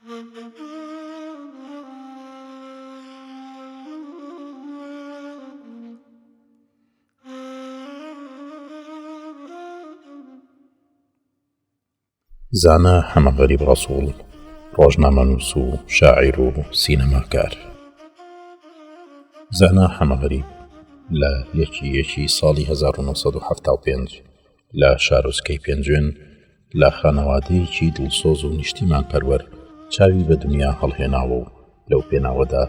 زانا حەمەغەریب ڕەسوڵ، ڕۆژنامەنووس و شاعیر و سینەماکار. زانا حەمەغەریب لە یەکی ساڵی 1975 لە شارۆچکەی پێنجوێن لە خانەوادەیەکی دڵسۆز و نیشتیمان پەروەر چاوی بە دنیا هەڵهێناوە و لەو پێناوەدا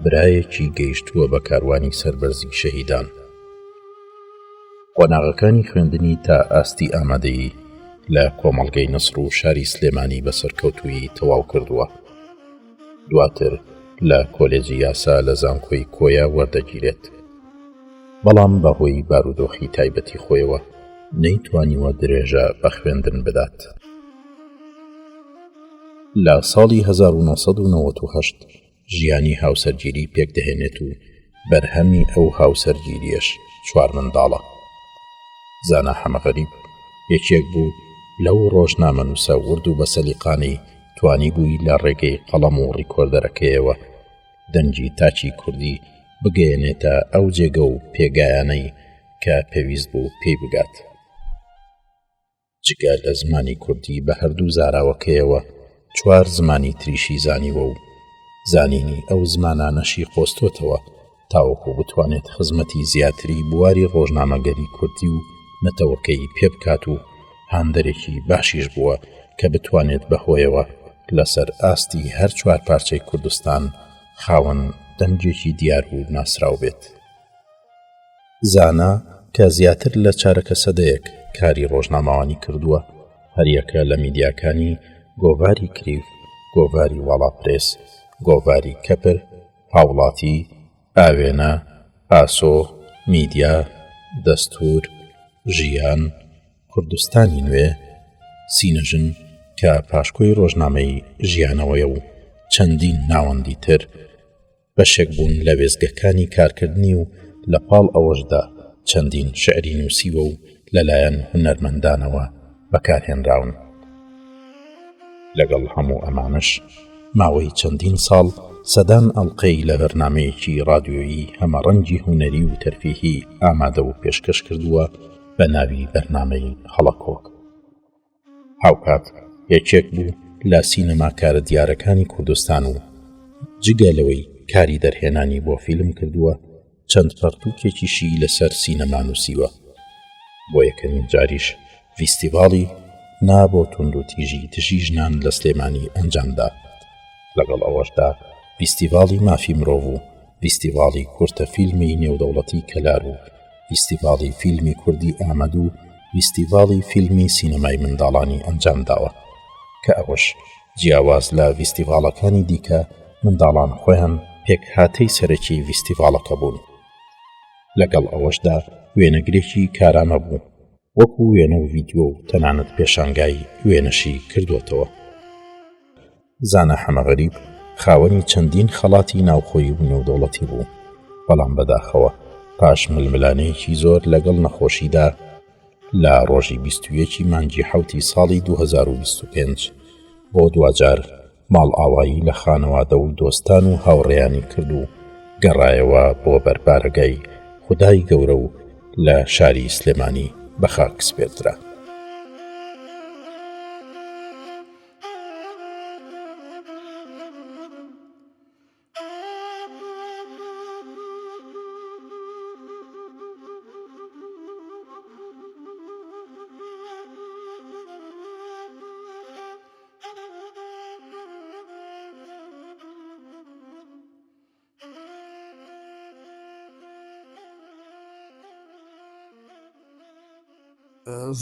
برایەکی گەیشتووە بە کاروانی سەربەرزی شەهیدان. قۆناغەکانی خوێندنی تا ئاستی ئامادەیی لە کۆمەڵگەی نسر و شاری سلێمانی بەسەرکەوتووی تەواو کردووە. دواتر لە کۆلێجی یاسا لە زانکۆی کۆیا وەردەگیرێت، بەڵام بەهۆی بارودۆخی تایبەتی خۆیەوە نەیتوانیوە درێژە بە خوێندن بدات. لە ساڵی 1998 ژیانی هاوسەرگیری پێک دەهێنێت و بەرهەمی ئەو هاوسەرگیریەش 4 منداڵە. زانا حەمەغەریب یەکێک بوو لەو ڕۆژنامەنووسە ورد و بەسەلیقانەی توانی بووی لە ڕێگەی قەڵەم و ڕیکۆردەرەکەیەوە دەنگی تاچی کوردی بگەیەنێتە ئەو جێگە و پێگایانەی کە پێویست بوو پێی بگات. جگە لە زمانی کوردی بە هەردوو زاراوەکەیەوە 4 زمانی تریشی زانیوە و زانینی ئەو زمانانەشی خۆستۆتەوە تاوەکو بتوانێت خزمەتی زیاتری بواری ڕۆژنامەگەری کوردی و نەتەوەکەی پێ بکات و هاندەرێکی باشیش بووە کە بتوانێت بەهۆیەوە لەسەر ئاستی هەر 4 پارچەی کوردستان خاوەن دەنگێکی دیار و ناسراو بێت. زانا کە زیاتر لە چارەکە سەدەیەک کاری ڕۆژنامەوانی کردووە، هەریەکە لە میدیاکانی گۆڤاری کریف، گۆڤاری وەڵاپرێس، گۆڤاری کەپر، هاوڵاتی، ئاوێنە، ئاسۆ، میدیا، دەستور، ژیان، کوردستانی نوێ، سینەژن کە پاشکۆی ڕۆژنامەی ژیانەوەیە و چەندین ناوەندی تر بەشێک بوون لە وێزگەکانی کارکردنی و لە پاڵ ئەوەشدا چەندین شعری نووسیوە و لەلایەن هونەرمەندانەوە بەکارهێنراون. لەگەڵ هەموو ئەمانش ماوەی چەندین ساڵ سەدان ئەڵقەی لە بەرنامەیەکی ڕادیۆیی هەمەڕەنگی هونەری و تەرفیهی ئامادە و پێشکەش کردووە بە ناوی بەرنامەی هەڵەکۆک. هاوکات یەکێک بوو لە سینەماکارە دیارەکانی کوردستان و جگە لەوەی کاری دەرهێنانی بۆ فیلم کردووە، چەند پەرتووکێکیشی لەسەر سینەما نووسیوە. بۆ یەکەمین جاریش فیستیڤاڵی نا بۆ توند و تیژی دژی ژنان لە سلێمانی ئەنجامدا. لەگەڵ ئەوەشدا فیستیڤاڵی مافی مرۆڤ و فیستیڤاڵی کورتە فیلمی نێودەوڵەتی کەلار و فیستیڤاڵی فیلمی کوردی ئامەد و فیستیڤاڵی فیلمی سینەمای منداڵانی ئەنجامداوە کە ئەوەش جیاواز لە فیستیڤاڵەکانی دیکە منداڵان خۆیان پێک هاتەی سەرەکی فیستیڤاڵەکە بوون. لەگەڵ ئەوەشدا وێنەگرێکی کارامە بوو، وەکو وێنە و ڤیدیۆ و تەنانەت پێشانگای وێنەشی کردوێتەوە. زانا حەمەغەریب خاوەنی چەندین خەڵاتی ناوخۆیی و نێودەوڵەتی بوو، بەڵام بەداخەوە پاش ململانەیەکی زۆر لەگەڵ نەخۆشیدا لە ڕۆژی 21 مانگی حوتی ساڵی 2025 بۆ دوجار ماڵ ئاوایی لە خانەوادە و دۆستان و هاوڕێیانی کرد و گەڕایەوە بۆ بەربارەگای خودای گەورە و لە شاری سلێمانی بە خاک سپێردرا.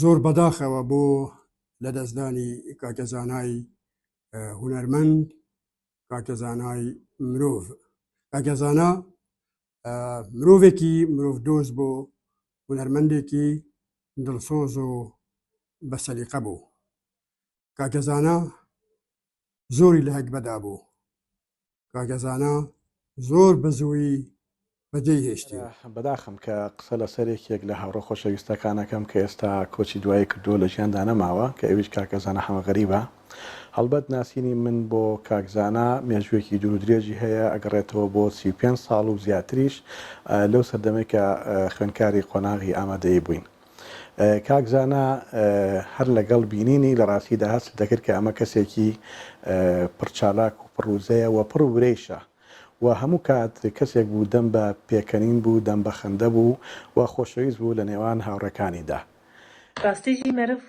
زۆر بەداخەوە بۆ لە دەستدانی کاکە زانای هونەرمەند، کاکە زانای مرۆڤ. کاکە زانا مرۆڤێکی مرۆڤ دۆست بۆ، هونەرمەندێکی دڵسۆز و بەسەلیقە بوو. کاکە زانا زۆری لە هەک بەدا بوو. کاکە زانا زۆر بەزووی بەجێی هێشتین. بەداخم کە قسە لە سەرێکێک لە هاوڕە خۆشەویستەکانەکەم کە ئێستا کۆچی دوایی کردو لە ژیاندا نەماوە کە ئەویش کاکەزانە هەمە غەریبە. هەڵبەت ناسینی من بۆ کاکزانە مێژوێکی دوور و درێژی هەیە ئەگەڕێتەوە بۆ 35 ساڵ و زیاتریش لەو سەردەمەی کە خوێندکاری قۆناغی ئامادەیی بووین. کاکزانە هەر لەگەڵ بینینی لە ڕاستیدا هەست دەکرد کە ئەمە کەسێکی پرچالاک و پڕوزەیە و پڕ و ورەیشە و هەموو کات کەسێک بوو دەم بە پێکەنین بوو دەم بە خەندە بوو و خۆشەویست بوو لە نێوان هاوڕەکانیدا. ڕاستیژی مەرف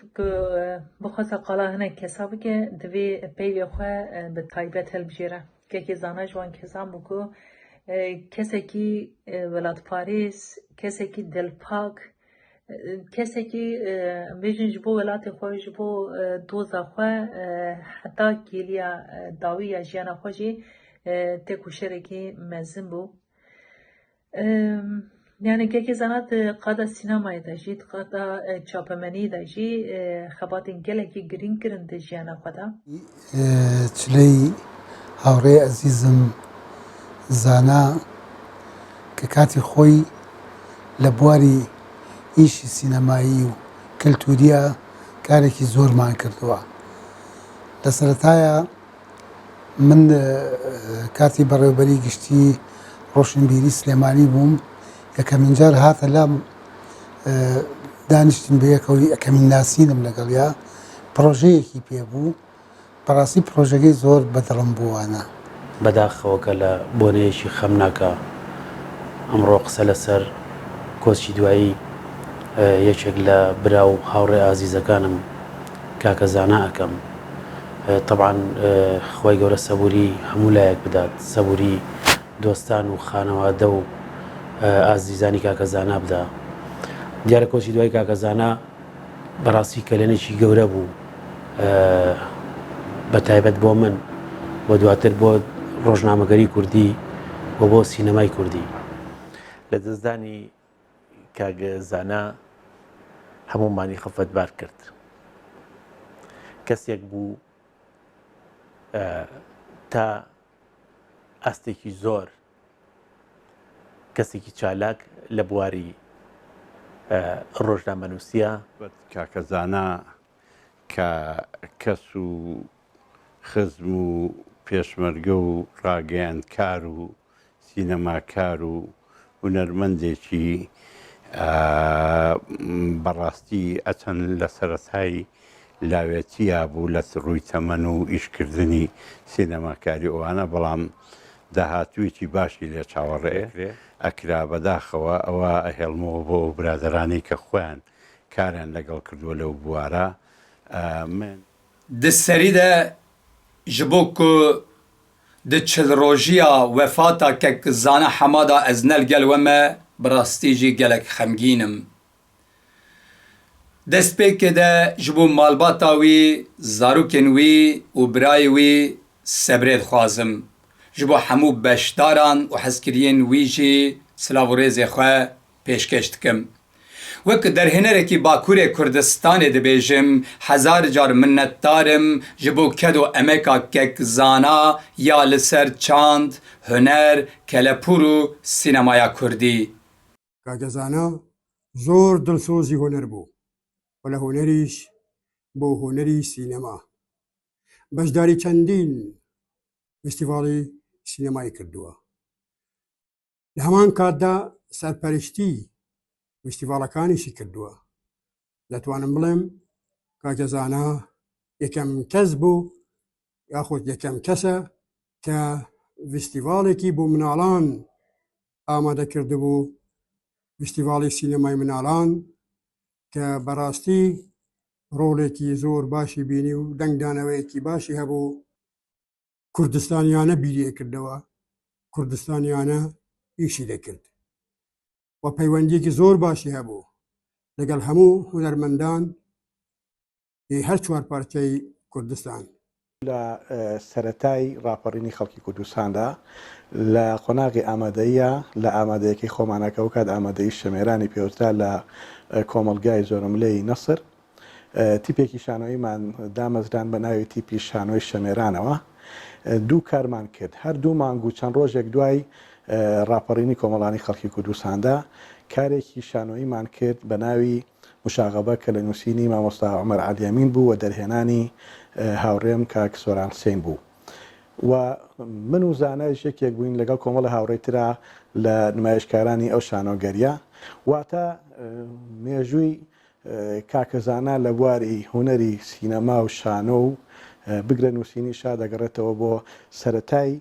بخواسە قاڵا هەنێک کەسا بکە دەبێ پێوی خۆ بە تایبەت هەلبژێرە کێکی زانە جوان کەسان بوو کەسێکی وڵاتپارێز کەسێکی دڵپاک کەسێکی بێژن ji بۆ وڵاتی خۆ ji بۆ دۆزا خۆ heta gêliya dawî ya jiyana xwe jî tê ku şerekî mezin bû. Yani gelekî zanat qada sînemayê de jî qada çapemeniyê de jî xebatên gelekî girîng kirin di jiyana xwe de. Çiley hawrê ezîzim zana kە کاتی خۆی لە بواری ئیشی سینەمایی و کللتوریە کارێکی زۆرمان کردووە. لە سەرەتایە من کاتی بەڕێوەبەری گشتی ڕۆشنبیری سلێمانی بووم یەکەمین جار هاتە لام دانیشتین بە یەکەوەی ئەکەمین ناسینم لەگەڵیا پرۆژەیەکی پێبوو بەڕاستی پرۆژەکەی زۆر بەدڵم بووانە. بەداخەوەکە لە بۆنەیەکی خەمناکە ئەمڕۆ قسە لەسەر کۆچی دوایی یەکێک لە برا و هاوڕێ ئازیزەکانم کاکەزانە ئەەکەم. طبعاً خۆی گەورە سەبووری هەموو لایەک بدات سەبووری دۆستان و خانەوادە و ئازیزانی کاکەزانە بدا. دیارە کۆچی دوای کاکەزانە بەڕاستی کەلێنێکی گەورە بوو بە تایبەت بۆ من بۆ دواتر بۆ ڕۆژنامەگەری کوردی و بۆ سینەمای کوردی. لە دەستدانی کاکەزانە هەمومانی خەفەتبار کرد. کەسێک بوو تا ئەستێکی زۆر کەسێکی چالاک لە بواری ڕۆژنامەنووسیە. کاکەزانە کە کەس و خزم و پێشمەرگە و ڕاگەیاندکار و سینەماکار و هونەرمەندێکی بەڕاستی ئەچەند لە سەرەتای لاوێتیە بوو لە ڕووی تەمەن و ئیشکردنی سینەماکاری ئەوانە بەڵام داهاتوویەکی باشی لێ چاوەڕێ ئەکرا بەداخەوە ئەوە ئەهێڵمەوە بۆ برادرانی کە خۆیان کاریان لەگەڵ کردووە لەو بوارە. من دسەریدە ji bo ku di çilrojiya wefata Kekzana Hemada ez nelgel we me bi rastî jî gelek xemgînim. Destpêkê de ji bo malbata wî, zarokên wî û birayê wî sebrê dixwazim. Ji bo hemû beşdaran û hezkiriyên wî jî silav û rêzê xwe pêşkeş dikim. Wek derhênerekî Bakurê Kurdistanê dibêjim, hezar car minnetdarim ji bo ked û emeka Kekzana ya li ser çand, huner, kelepûr û sînemaya Kurdî. کاکەزانە زۆر دڵسۆزی هۆنەر بوو و لە هۆنەریش بۆ هۆنەری سینەما بەشداری چەندین فستیڤاڵی سینەمایی کردووە. لە هەمان کاتدا سەرپەرشتی فستیڤاڵەکانیشی کردووە. دەتوانم بڵێم کاکەزانە یەکەم کەس بوو یاخود یەکەم کەسە کە فستیڤاڵێکی بۆ مناڵان ئامادە کردبوو، فستیڤاڵی سینەمای مناڵان کە بەڕاستی ڕۆڵێکی زۆر باشی بینی و دەنگدانەوەیەکی باشی هەبوو. کوردستانیانە بیریە کردەوە، کوردستانیانە ئیشی دەکرد و پەیوەندیەکی زۆر باشی هەبوو لەگەڵ هەموو هونەرمەندان هەر چوار پارچەی کوردستان. لە سەرەتای ڕاپەڕینی خەڵکی کوردستاندا لە قۆناغی ئامادەیە لە ئامادەیەکی خۆمانەکە و کات ئامادەی شەمێرانی پێوترا لە کۆمەلگای زۆرملەی نەسر تیپێکی شانۆیمان دامەزران بە ناوی تیپی شانۆی شەمێرانەوە. دوو کارمان کرد، هەر دوو مانگ و چەند ڕۆژێک دوای راپەڕینی کۆمەڵانی خەڵکی کوردستاندا کارێکی شانۆییمان کرد بە ناوی مشاغبە کە لە نووسینی مامۆستا عومەر عەلیەمین بوو و دەرهێنانی هاوڕێم کاک سۆران حوسێن بوو و من و زانایش یەکێک بووین لەگەڵ کۆمەڵە هاوڕێترا لە نمایشکارانی ئەو شانۆگەریە واتە مێژووی کاکەزانە لە بواری هوەری سینەما و شانۆ و بگرە نووسینی شا دەگەڕێتەوە بۆ سەرەتای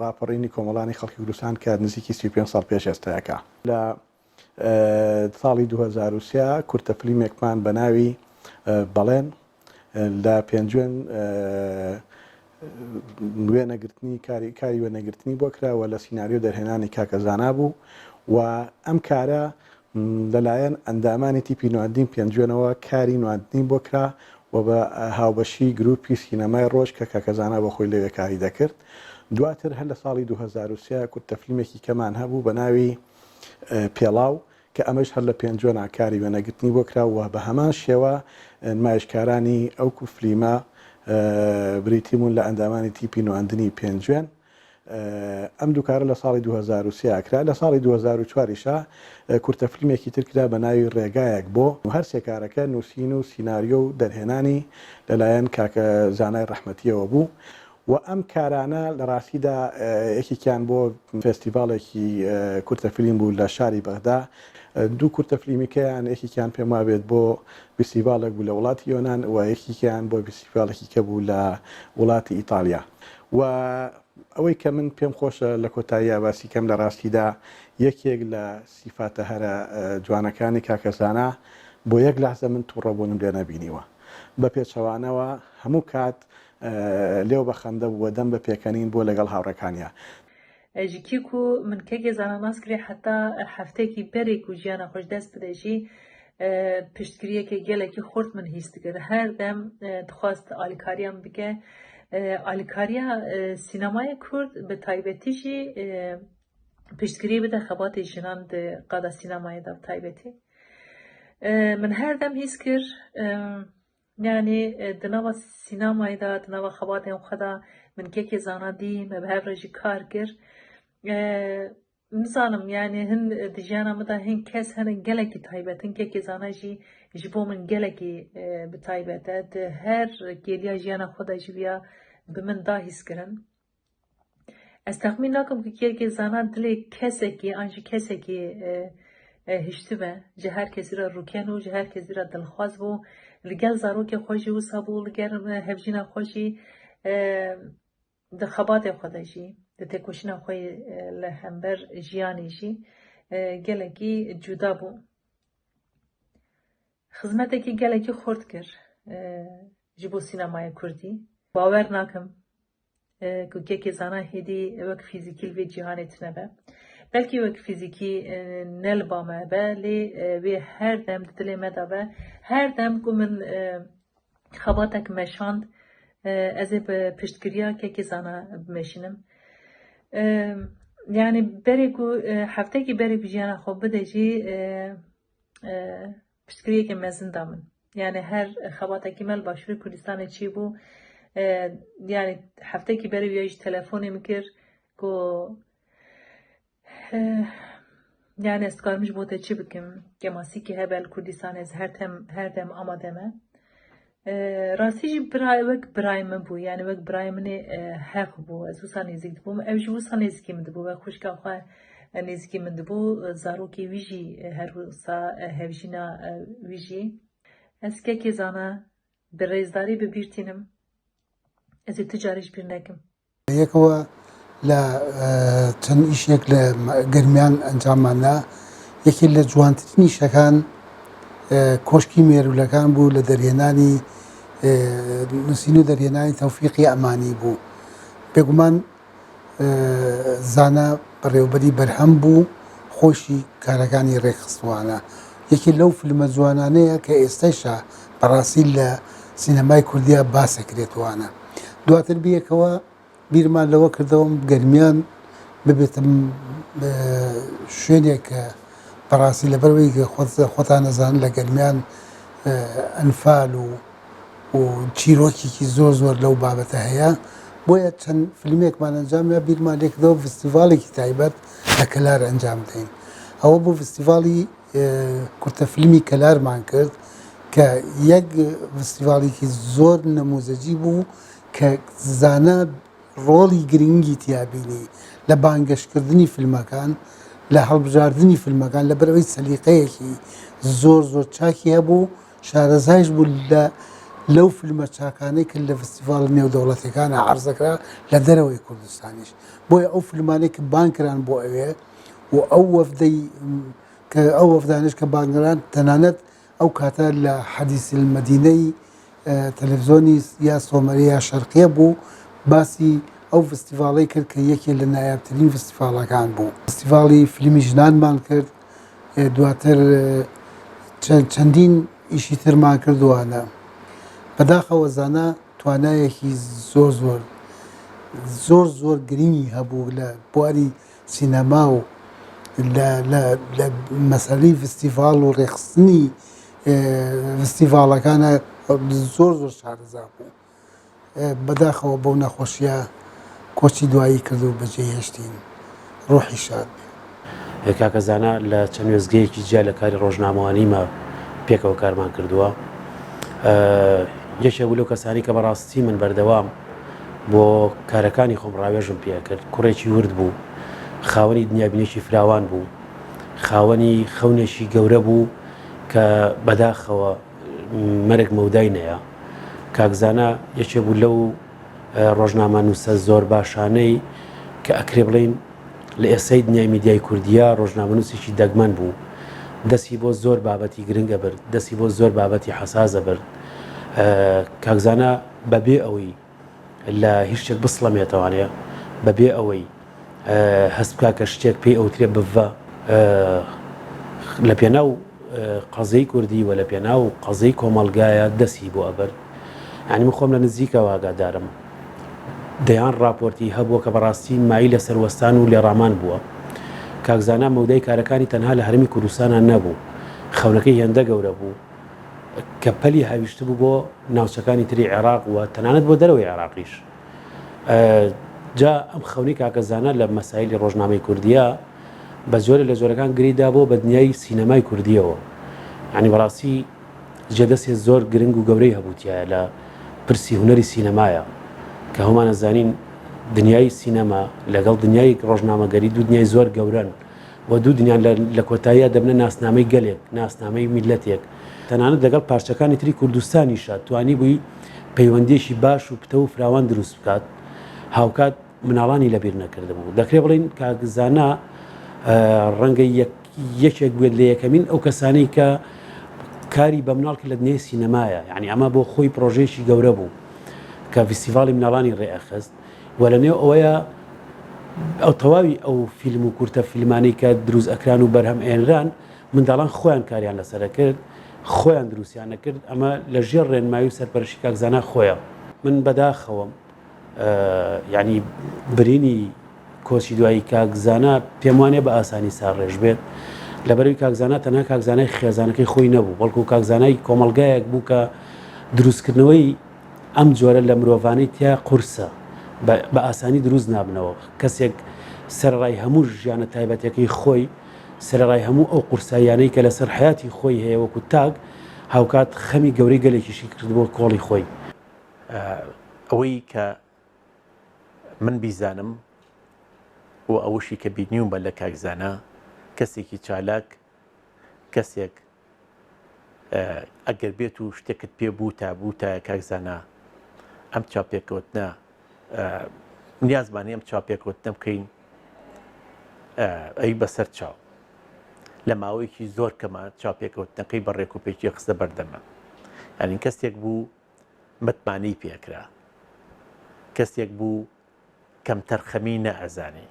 راپەڕینی کۆمەڵانی خەڵکی کوردستان کە نزیکی 35 ساڵ پێش ئێستاەکە لە ساڵی 2003 کورتەفلیمێکمان بە ناوی بەڵێن لە پێنجوێن وێنەگرتنی کاری وێنەگرتنی بۆ کراوە لە سیناریۆ دەرهێنانی کاکەزانا بوو و ئەم کارە لەلایەن ئەندامانی تیپی نواندین پێنجوێنەوە کاری نواندنی بۆ کرا و بە هاوبەشی گروپی سینەمای ڕۆژ کە کاکەزانا بە خۆی لەوێ کاری دەکرد دواتر هەر لە ساڵی 2003 کورتەفلیمێکی کەمان هەبوو بە ناوی پێڵاو کە ئەمەش هەر لە پێنجوێن کاری وێنەگرتنی بۆ کراوە بە هەمان شێوە نمایشکارانی ئەو کوفلیمە بریتیمون لە ئەندامانی تیپی نواندنی پێنجوێن ئەم دووکارە لە ساڵی 2003 کرا لە ساڵی 2004 کورتەفلیمێکی ترکرا بە ناوی ڕێگایەک بۆ هەر سێکارەکە نووسین و سیناریۆ و دەرهێنانی لەلایەن کاکە زانای ڕەحمەتیەوە بوو و ئەم کارانە لە ڕاستیدا یەکێکیان بۆ فێستیڤاڵێکی کورتەفلیم بوو لە شاری بەغدا دوو کورتەفلیمیکەیان یەکێکیان پێم وابێت بۆ فێستیڤاڵێک بوو لە وڵاتی یۆناان و یەکێکیان بۆ فێستیڤاڵێکی کە بوو لە وڵاتی ئیتالیا و ئەوەی کە من پێم خۆشە لە کۆتاییە باسی کەم لە ڕاستیدا یەکێک لە سیفاتە هەرە جوانەکانی کاکەزانە بۆ یەک لەحزە من تووڕەبوونم لێ نەبینیوە بە پێچەوانەوە هەموو کات لێو بە خەندە بووە دەم بە پێکەنین بۆ لەگەڵ هاوڕەکانیە جیکیکو من کێکێ زانە ناسکرێ حتا هەفتێکی بەرێک و ژیانە خۆش دەست بدەژی پشتگیریەکە گەلێکی خورد من هیست کرد هەر دەم دخواست ئالیکاریان بکە ئالیکاریە سینەمای کورد بە تایبەتیژی پشتگیری بدە خەباتی ژنان قادا سینەمایەدا تایبەتی من هەر دەم هیس کرد یعنی دنەوە سینەمایدا دنەوە خەباتێن خەدا من کێکی زانە دیم بە هەر ڕێژی کار کرد نزانم یعنی هەن دژیانە مەدا هەن کەس هەنە گەلێکی تایبەتن کێکی زانەژی ji bo min gelekî bi taybet e di her gêliya jiyana xwe de jî viya bi min dahîskirin ez texmîn nakim ku kêrkê zana dilê kesekî an jî kesekî hiştî be ji her kesî re rûken û ji her kesî re dilxwaz bû li gel zarokê xwe jî wisa bû li gel hevjîna xwe jî di xebatê xwe de jî di têkoşîna xwe li hember jiyanê jî gelekî cuda bû xizmeteke gelekî xort kir ji bo sînemaya Kurdî bawer nakim ku kêkê zana hêdî wek fîzîkî vê cîhanê tune be belkî wek fîzîkî ne li ba me be lê wê her dem di dilê me de be her dem ku min xebatek meşand ez ê bi piştgiriya kêkê zana bimeşînim yani berê ku heftekî berê bi jiyana xwe bide jî piştgiriyekê mezin da min yani her xebatekî me li Başûrê Kurdistanê çî bû yani heftekî berê wî jî telefonê min kir ku yani ez dikarim ji bo te çi bikim kemasîkê hebe li Kurdistanê ez her dem amade me rastî jî wek birayê min bû yani wek birayê min ê heq bû ez wisa nêzik dibûm ew jî wisa nêzîkî min dibû wek xwişka xwe nêzîkî min dibû zarokê wî jî her wisa hevjîna wî jî ez kêkê zana bi rêzdarî bibîrtînim ez ê ti carî ji bîr nekim یەکەوە لە چەند ئیشێک لە گەرمیان ئەنجاماندا یەکێک لە جوانترین ئیشەکان کۆشکی مێرولەکان بوو لە دەرهێنانی نووسین و دەرهێنانی تەوفیقی ئەمانی بوو بێگومان زانە بەڕێوەبەری بەرهەم بوو خۆشی کارەکانی ڕێکخستوانە یەکی لەو فیلمە جوانانەیە کە ئێستایشە بەڕاستی لە سینەمای کوردیا باسەکرێتوانە دواتر بیەکەوە بیرمان لەوە کردەوەم گەرمیان ببێتم شوێنێک کە بەڕاستی لەبەرەوەی خۆتان نەزانن لە گەرمیان ئەنفال و چیرۆکێکی زۆر لەو بابەتە هەیە بۆیە چەند فیلمێکمان ئەنجامە بیرمان لێکەوە فستیڤالێکی تایبەت لە کەلار ئەنجام دەین. ئەوە بۆ فستیڤاڵی کورتە فیلمی کەلارمان کرد کە یەک فستیڤالێکی زۆر نموزەجی بوو کە زانە ڕۆڵی گرنگی تیابینی لە بانگەشکردنی فیلمەکان، لە هەڵبژاردننی فیلمەکان لە بەرەوەی سەلیقەیەکی زۆر چاکی هەبوو. شارەزایش بوو لەو فیلمە چاکانەی کرد لە فستیڤاڵ نێودەوڵەتەکانە عەرزەکرا لە دەرەوەی کوردستانیش. بۆیە ئەو فیلمانەی کە بانکران بۆ ئەوێ و ئەو وەفدەی کە ئەو وەفدانش کە بانگران تەنانەت ئەو کاتە لە حەدیث المەدینەی تەلەڤیزۆنی یا سۆمەری یا شەرقیە بوو، باسی ئەو فستیڤاڵی کرد کە یەکێ لە نایابترین فستیڤاڵەکان بوو. فستیڤاڵی فیلمی ژنانمان کرد، دواتر چەندین ئیشی ترمان کردوانە. بەداخەوە زانە توانایەکی زۆر گرنگی هەبوو لە بواری سینەما و لە مەسەلەی فستیڤاڵ و ڕێخستنی فستیڤاڵەکانە زۆر شارەزا بوو. بەداخەوە بەو نەخۆشیە کۆچی دوایی کرد و بەجێهێشتین. ڕۆحی شاد بێ. کاکە زانە لە چەند وێزگەیەکی جیا لە کاری ڕۆژنامەوانیمە پێکەوە کارمان کردووە. یەکێک لەو کەسانی کە بەڕاستی من بەردەوام بۆ کارەکانی خۆم ڕاوێژم پێ کرد. کوڕێکی ورد بوو، خاوەنی دنیابینێکی فراوان بوو، خاوەنی خەونێکی گەورە بوو کە بەداخەوە مەرگ مەودای نەیە. کاکزانە یەکێک بوو لەو ڕۆژنامە نووسە زۆر باشانەی کە ئەکرێ بڵین لە ئێستای دنیای میدیای کوردیا ڕۆژنامە نووسێکی دەگمەن بوو. دەستی بۆ زۆر بابەتی گرنگە برد، دەستی بۆ زۆر بابەتی حەساسە برد. کاکزانە بەبێ ئەوەی لە هیچ شتێک بسڵەمێتەوانێ، بەبێ ئەوەی هەست بکا کە شتێک پێی ئەوترێ بڤە لە پێناو قەزەی کوردی و لە پێناو قەزەی کۆمەڵگایە دەستی بۆ ئەبەر. یعنی من خۆم لە نزیکەوە ئاگادارم دەیان راپۆرتی هەبووە کە بەڕاستی مای لە سەروەستان و لێڕامان بووە. کاکزانە مەودای کارەکانی تەنها لە هەرمی کوردستانە نەبوو، خەونەکەی هێندە گەورە بوو کە پەلی هاویشت بوو بۆ ناوچەکانی تری عێراق و تەنانەت بۆ دەرەوەی عێراقیش. جا ئەم خەونی کاکەزانە لە مەسایلی ڕۆژنامەی کوردیە بە زۆرە لە زۆرەکان گریدا بۆ بە دنیای سینەمای کوردیەوە. یعنی بەڕاستی جێدەستێ زۆر گرنگ و گەورەی هەبووتیایە لە پرسی هونەری سینەمایە کە هەمانە زانین دنیای سینەما لەگەڵ دنیای ڕۆژنامەگەری دوو دنیای زۆر گەورن و دوو دنیان لە کۆتاییە دەبنە ناسنامەی گەلێک، ناسنامەی میلەتێک. تەنانەت لەگەڵ پارچەکانی تری کوردستانیشە توانی بووی پەیوەندیێکی باش و پتە و فراوان دروست بکات، هاوکات مناڵانی لەبیر نەکرده بوو. دەکرێت بڵین کاکزانە ڕەنگە یەکێک بێت لە یەکەمین ئەو کەسانی کە کاری بە مناڵ کرد لە دنیای سینەمایە. یعنی ئەمە بۆ خۆی پرۆژەیەکی گەورە بوو کە فستیڤاڵی مناڵانی ڕێئەخست و لە نێو ئەوەیە ئەو تەواوی ئەو فیلم و کورتە فیلمانی کە دروست ئەکران و بەرهەم ئێنران منداڵان خۆیان کاریان لەسەرە کرد، خۆیان دروستیان نەکرد. ئەمە لە ژێر ڕێنمایی و سەرپەرشتی کاکزانە خۆیە. من بەداخەوەم یعنی برینی کۆچی دوایی کاکزانە پێم وانێ بە ئاسانی ساڕێژ بێت، لەبەرەوەی کاکزانە تەنها کاکزانای خێزانەکەی خۆی نەبوو، بەڵکو کاکزانای کۆمەڵگایەک بوو کە دروستکردنەوەی ئەم جۆرە لە مرۆڤانەی تیا قورسە بە ئاسانی دروست نابنەوە. کەسێک سەرڕای هەموو ژیانە تایبەتەکەی خۆی، سەرڕای هەموو ئەو قورسایانەی کە لەسەر حیاتی خۆی هەیە وەکو تاک هاوکات خەمی گەورەی گەلێکیشی کردبووە کۆڵی خۆی. ئەوەی کە من بیزانم و ئەوشی کە بینیوم بە لە کاکزانە کەسێکی چالاک، کەسێک ئەگەر بێت و شتێکت پێ بوو تا کاکزانە ئەم چاپێکەوتنە نیازمانی ئەم چاپێکەوتنە بکەین ئەی بەسەر چاو. لە ماوەیەکی زۆر کەمە چاپێکەوتنەکەی بە ڕێک و پێکی خستە بەردەمە. یعنی کەسێک بوو متمانی پێکرا، کەسێک بوو کەم تەرخەمی نەئەزانی،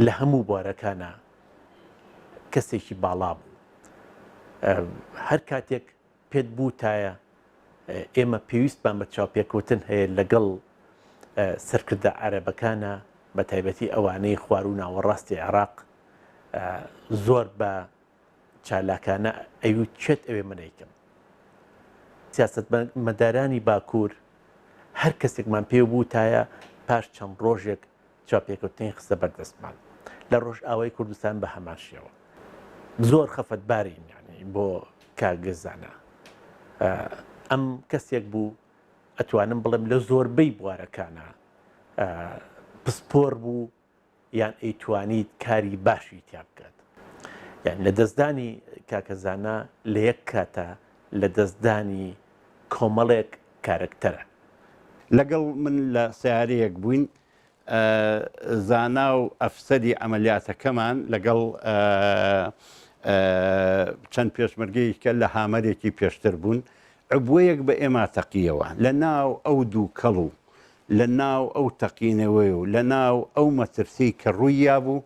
لە هەموو بوارەکانە کەسێکی باڵا بوو. هەر کاتێک پێت بوو تایە ئێمە پێویستمان بە چاپێکەوتن هەیە لەگەڵ سەرکردە عەرەبەکانە، بە تایبەتی ئەوانەی خوار و ناوەڕاستی عێراق زۆر بە چالاکانە ئەوی چێت ئەوێ منەیکەم. سیاسەتمەدارانی باکوور هەر کەسێکمان پێ بوو تایە پاش چەند ڕۆژێک چاپێکەوتنی خستە بەردەستمان لە ڕۆژ ئاوای کوردستان بە هەماشیەوە زۆر خەفەتبارین یعنی بۆ کاگەزانە ئەم کەسێک بوو ئەتوانم بڵێم لە زۆربەی بوارەکانە پسپۆر بوو یان ئەیتوانیت کاری باشی تیا بکات یعنی لە دەستدانی کاکەزانە لە یەک کاتە لە دەستدانی کۆمەڵێک کارکتەرە لەگەڵ من لە سیارەیەک بووین زانا و ئەفسەری ئەمەلیاتەکەمان لەگەڵ چەند پێشمەرگەیەکە لە هامەرێکی پێشتر بوون عبوەیەک بە ئێمە تەقیەوە لە ناو ئەو دوو کەڵ و لە ناو ئەو تەقینەوەی و لە ناو ئەو مەترسی کە ڕووییا بوو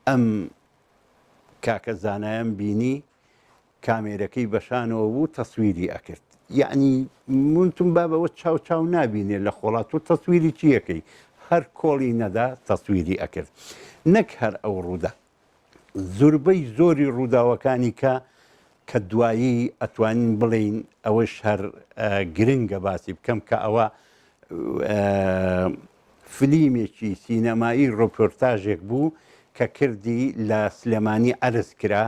ئەم کاکەزانایان بینی کامێرەکەی بەشانەوە بوو تەسویری ئەکرد یعنی منتم بابەوە چاو چاو نابینێ لە خۆڵات و تەسویری چیەکەی هەر کۆڵی نەدا تەسویری ئەکرد نەک هەر ئەو ڕوودا زۆربەی زۆری ڕووداوەکانی کە دوایی ئەتوانین بڵین ئەوەش هەر گرنگە باسی بکەم کە ئەوە فلیمێکی سینەمایی ڕۆپۆرتاژێک بوو کە کردی لە سلێمانی عەرز کرا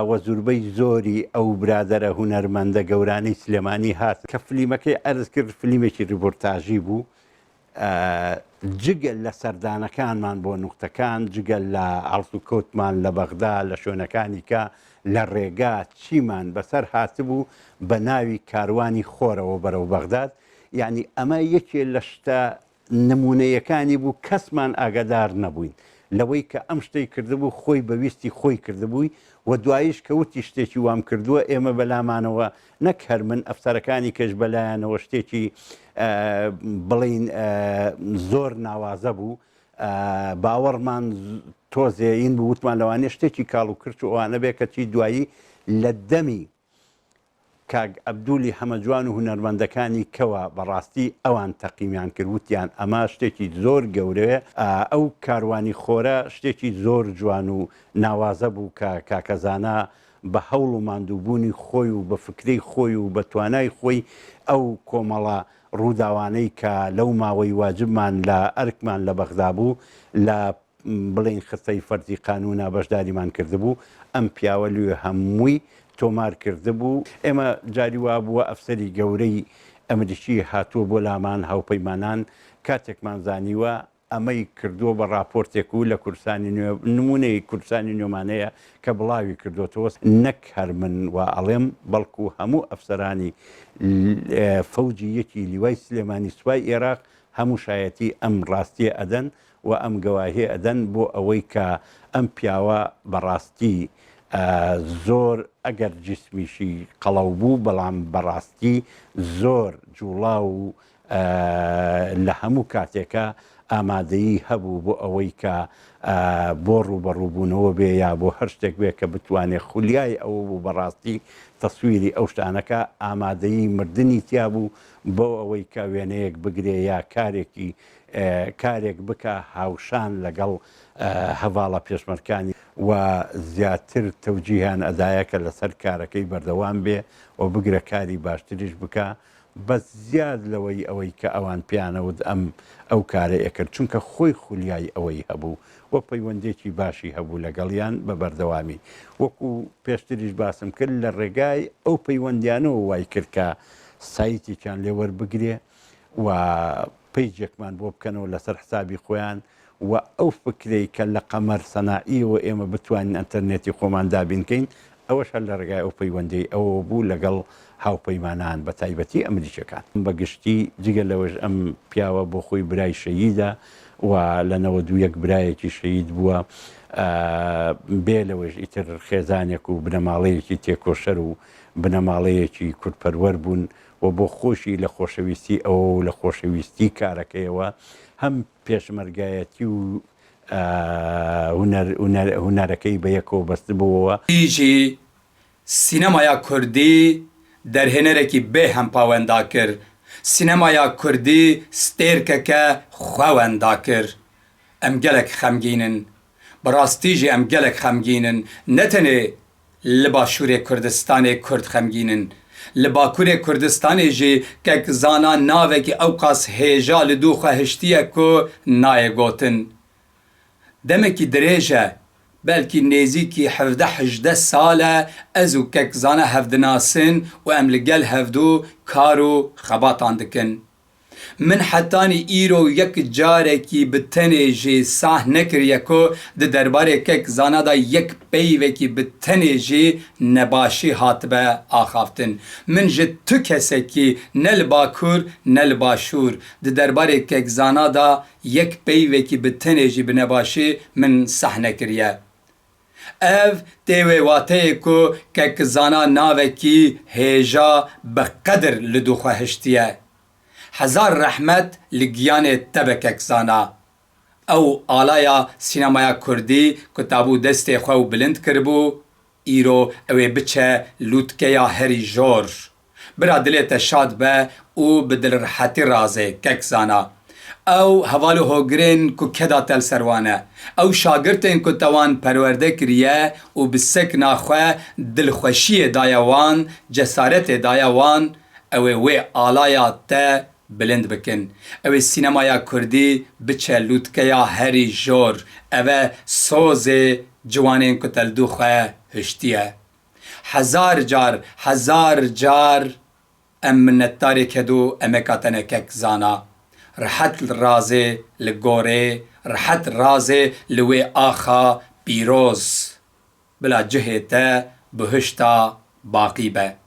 وە زۆربەی زۆری ئەو برادەرە هونەرمەندە گەورانەی سلێمانی هات کە فلیمەکەی عەرز کرد فلیمێکی ریپۆرتاژی بوو جگەل لە سەردانەکانمان بۆ نوختەکان جگەل لە عەڵس و کەوتمان لە بەغدا لە شوێنەکانی کە لە ڕێگا چیمان بەسەر هاتبوو بە ناوی کاروانی خۆرەوە بەرەو بەغداد یعنی ئەمە یەکێ لە شتە نمونەیەکانی بوو کەسمان ئاگادار نەبووین لەوەی کە ئەم شتەی کردبوو خۆی بەویستی خۆی کردبووی و دواییش کەوتی شتێکی وام کردووە ئێمە بەلامانەوە نەک هەر من ئەفسەرەکانی کەش بەلایەنەوە شتێکی بڵین زۆر ناوازە بوو باوەڕمان تۆزێین بوو وتمان لەوانێ شتێکی کاڵ و کرد و ئەوانە بێ کەچی دوایی لە دەمی کاگ عەبدولی هەمەجوان و هونەرمەندەکانی کەوە بەڕاستی ئەوان تەقیمیان کرد وتیان ئەمە شتێکی زۆر گەورەیە ئەو کاروانی خۆرە شتێکی زۆر جوان و ناوازە بوو کە کاکەزانە بە هەوڵ و ماندووبوونی خۆی و بە فکرەی خۆی و بە توانای خۆی ئەو کۆمەڵە ڕووداوانەی کە لەو ماوەی واجبمان لە ئەرکمان لە بەغدا بوو لە بڵین خستەی فەرزی قانونا بەشداریمان کردبوو ئەم پیاوە لێ هەمووی تۆمار کردبوو ئێمە جاری وا بووە ئەفسەری گەورەی ئەمریکی هاتووە بۆ لامان هاوپەیمانان کاتێکمان زانیوە ئەمەی کردووە بە راپۆرتێک و لە کورسانی نوێ نمونەی کورسانی نوێمانەیە کە بڵاوی کردوەوە نەک هەر من و ئەڵێم بەڵکو هەموو ئەفسەرانی فەوجی یەکی لیوای سلێمانی سوپای عێراق هەموو شایەتی ئەم ڕاستیە ئەدەن و ئەم گەواهی ئەدەن بۆ ئەوەی کە ئەم پیاوە بەڕاستی زۆر ئەگەر جسمیشی قەڵەو بوو بەڵام بەڕاستی زۆر جوڵا و لە هەموو کاتێکە ئامادەیی هەبوو بۆ ئەوەی کە بۆ ڕوبەڕووبوونەوە بێ یا بۆ هەر شتێک بێ کە بتوانێت خولیای ئەوە بوو بەڕاستی تەسویری ئەو شتانەکە ئامادەیی مردنی تیا بوو بۆ ئەوەی کە وێنەیەک بگرێ یا کارێک بکە هاوشان لەگەڵ هەواڵە پێشمەرکانی و زیاتر تەوجیهان ئەدایەکە لەسەر کارەکەی بەردەوام بێ و بگرە کاری باشتریش بکە بەس زیاد لەوەی ئەوەی کە ئەوان پیانەوت ئەو کارە ئەکرد چونکە خۆی خولیای ئەوەی هەبوو وە پەیوەندێکی باشی هەبوو لەگەڵیان بە بەردەوامی وەکو پێشتریش باسم کرد لە ڕێگای ئەو پەیوەندیانەوە وای کرد کە سایتێکیان لێوەربگرێ و پەیجێکمان بۆ بکەنەوە لەسەر حسابی خۆیان و ئەو فکرەی کە لە قەمەر سەنائیەوە ئێمە بتوانین ئەنتەرنێتی خۆمان دابینکەین ئەوەش هەر لە ڕێگای ئەو پەیوەندەی ئەوە بوو لەگەڵ هاوپەیمانان بە تایبەتی ئەمریکیەکان بەگشتی جگە لەوەش ئەم پیاوە بۆ خۆی برای شەییدە و لە 91 برایەکی شەید بووە بێ لەوەش ئیتر خێزانێک و بنەماڵەیەکی تێکۆشەر و بنەماڵەیەکی کورتپەروەر بوون و بۆ خۆشی لە خۆشەویستی ئەوە و لە خۆشەویستی کارەکەیەوە هەم پێشمەرگایەتی و هونەرەکەی بە یەکەوە بەستبووەوە ئیژی سینەمایا کوردی دەرهێنەرێکی بێ هەمپاوەندا کرد سینەمایا کوردی ستێرکەکە خواوەندا کرد ئەم گەلێک خەمگینن بەڕاستیژی ئەم گەلێک خەمگینن نەتەنێ لە باشووری کوردستانی کورد خەمگینن li Bakurê Kurdistanê jî kek zana navekî ew qas hêja li dû xwe hiştiye ku nayê gotin. Demekî dirêj e, belkî nêzîkî 17-18 sal e ez û kek zana hevdinasin û em li gel hevdû kar û xebatan dikin. Min hetanî îro yek carekî bi tenê jî sah nekiriye ku di derbarê kek zana da yek peyvekî bi tenê jî nebaşî hatibe axaftin. Min ji tu kesekî ne li Bakur ne li Başûr di derbarê kek zana da yek peyvekî bi tenê jî bi nebaşî min sah nekiriye. Ev tê wê wateyê ku kek zana navekî hêja bi qedir li dû xwe hiştiye. Hezar rehmet li giyanê te be kek zana. Ew alaya sînemaya Kurdî ku tabû destê xwe û bilind kiribû, îro ew ê biçe lûtkeya herî jor. Bira dilê te şad be û bi dilrehetî razê kek zana. Ew heval û hogirên ku keda tel ser wan e. Ew şagirtên ku te wan perwerde kiriye û bi sekna xwe dilxweşiyê daye wan, cesaretê daye wan, ew ê wê alaya te bilind bikin. Ew ê sînemaya Kurdî biçe lûtkeya herî jor. Ev e sozê ciwanên ku te li dû xwe hiştiye. Hezar car em minnetdarê kedû emeka te ne kek zana. Rihet razê li gorê, rihet razê li wê axa pîroz. Bila cihê te bihişta baqî be.